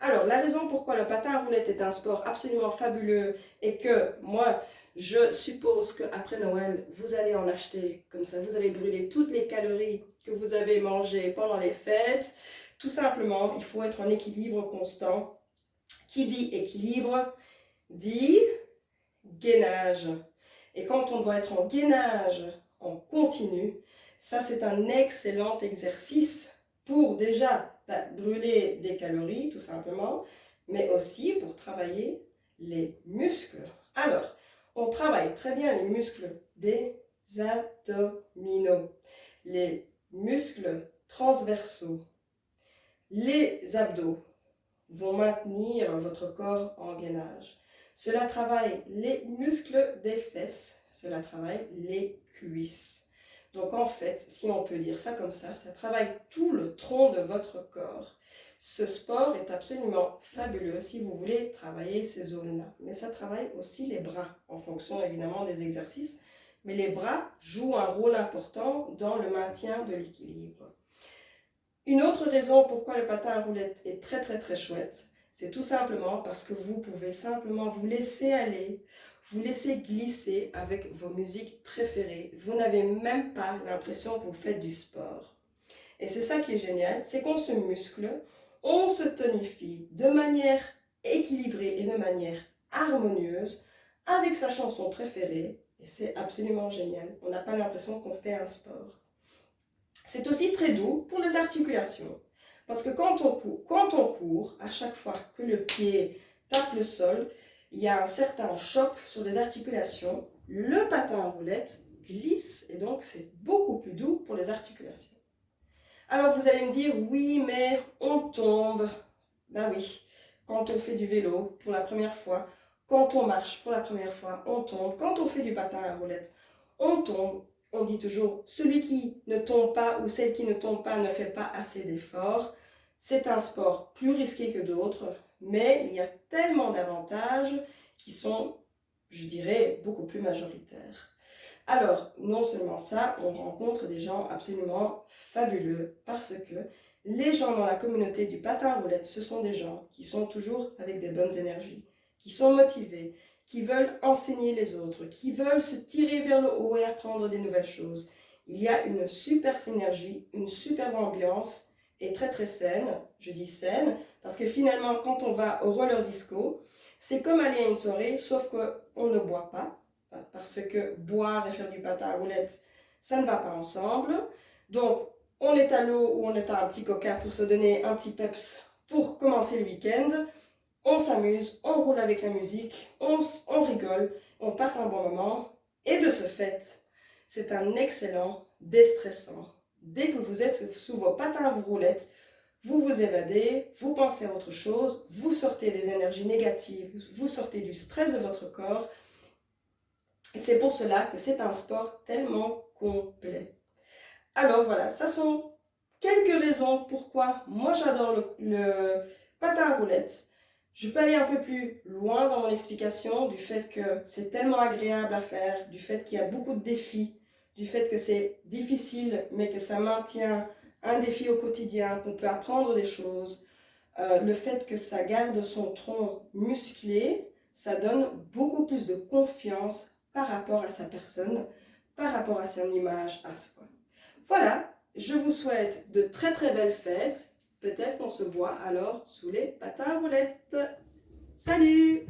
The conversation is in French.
Alors, la raison pourquoi le patin à roulettes est un sport absolument fabuleux et que moi, je suppose qu'après Noël, vous allez en acheter, comme ça vous allez brûler toutes les calories que vous avez mangées pendant les fêtes. Tout simplement, il faut être en équilibre constant. Qui dit équilibre dit gainage. Et quand on doit être en gainage en continu, ça c'est un excellent exercice pour déjà brûler des calories tout simplement, mais aussi pour travailler les muscles. Alors, on travaille très bien les muscles des abdominaux, les muscles transversaux, les abdos vont maintenir votre corps en gainage. Cela travaille les muscles des fesses, cela travaille les cuisses. Donc en fait, si on peut dire ça comme ça travaille tout le tronc de votre corps. Ce sport est absolument fabuleux si vous voulez travailler ces zones-là. Mais ça travaille aussi les bras, en fonction évidemment des exercices. Mais les bras jouent un rôle important dans le maintien de l'équilibre. Une autre raison pourquoi le patin à roulettes est très chouette, c'est tout simplement parce que vous pouvez simplement vous laisser aller, vous laisser glisser avec vos musiques préférées. Vous n'avez même pas l'impression que vous faites du sport. Et c'est ça qui est génial, c'est qu'on se muscle, on se tonifie de manière équilibrée et de manière harmonieuse avec sa chanson préférée. Et c'est absolument génial. On n'a pas l'impression qu'on fait un sport. C'est aussi très doux pour les articulations. Parce que quand on court, à chaque fois que le pied tape le sol, il y a un certain choc sur les articulations. Le patin à roulettes glisse et donc c'est beaucoup plus doux pour les articulations. Alors vous allez me dire, oui, mais on tombe. Ben oui, quand on fait du vélo pour la première fois, quand on marche pour la première fois, on tombe. Quand on fait du patin à roulettes, on tombe. On dit toujours, celui qui ne tombe pas ou celle qui ne tombe pas ne fait pas assez d'efforts. C'est un sport plus risqué que d'autres, mais il y a tellement d'avantages qui sont, je dirais, beaucoup plus majoritaires. Alors, non seulement ça, on rencontre des gens absolument fabuleux parce que les gens dans la communauté du patin à roulettes, ce sont des gens qui sont toujours avec des bonnes énergies, qui sont motivés, qui veulent enseigner les autres, qui veulent se tirer vers le haut et apprendre des nouvelles choses. Il y a une super synergie, une super ambiance et très saine. Je dis saine parce que finalement, quand on va au roller disco, c'est comme aller à une soirée, sauf qu'on ne boit pas parce que boire et faire du patin à roulettes, ça ne va pas ensemble. Donc, on est à l'eau ou on est à un petit coca pour se donner un petit peps pour commencer le week-end. On s'amuse, on roule avec la musique, on rigole, on passe un bon moment. Et de ce fait, c'est un excellent déstressant. Dès que vous êtes sous vos patins à roulettes, vous vous évadez, vous pensez à autre chose, vous sortez des énergies négatives, vous sortez du stress de votre corps. Et c'est pour cela que c'est un sport tellement complet. Alors voilà, ça sont quelques raisons pourquoi moi j'adore le patin à roulettes. Je peux aller un peu plus loin dans mon explication du fait que c'est tellement agréable à faire, du fait qu'il y a beaucoup de défis, du fait que c'est difficile mais que ça maintient un défi au quotidien, qu'on peut apprendre des choses, le fait que ça garde son tronc musclé, ça donne beaucoup plus de confiance par rapport à sa personne, par rapport à son image à soi. Voilà, je vous souhaite de très belles fêtes. Peut-être qu'on se voit alors sous les patins à roulettes. Salut!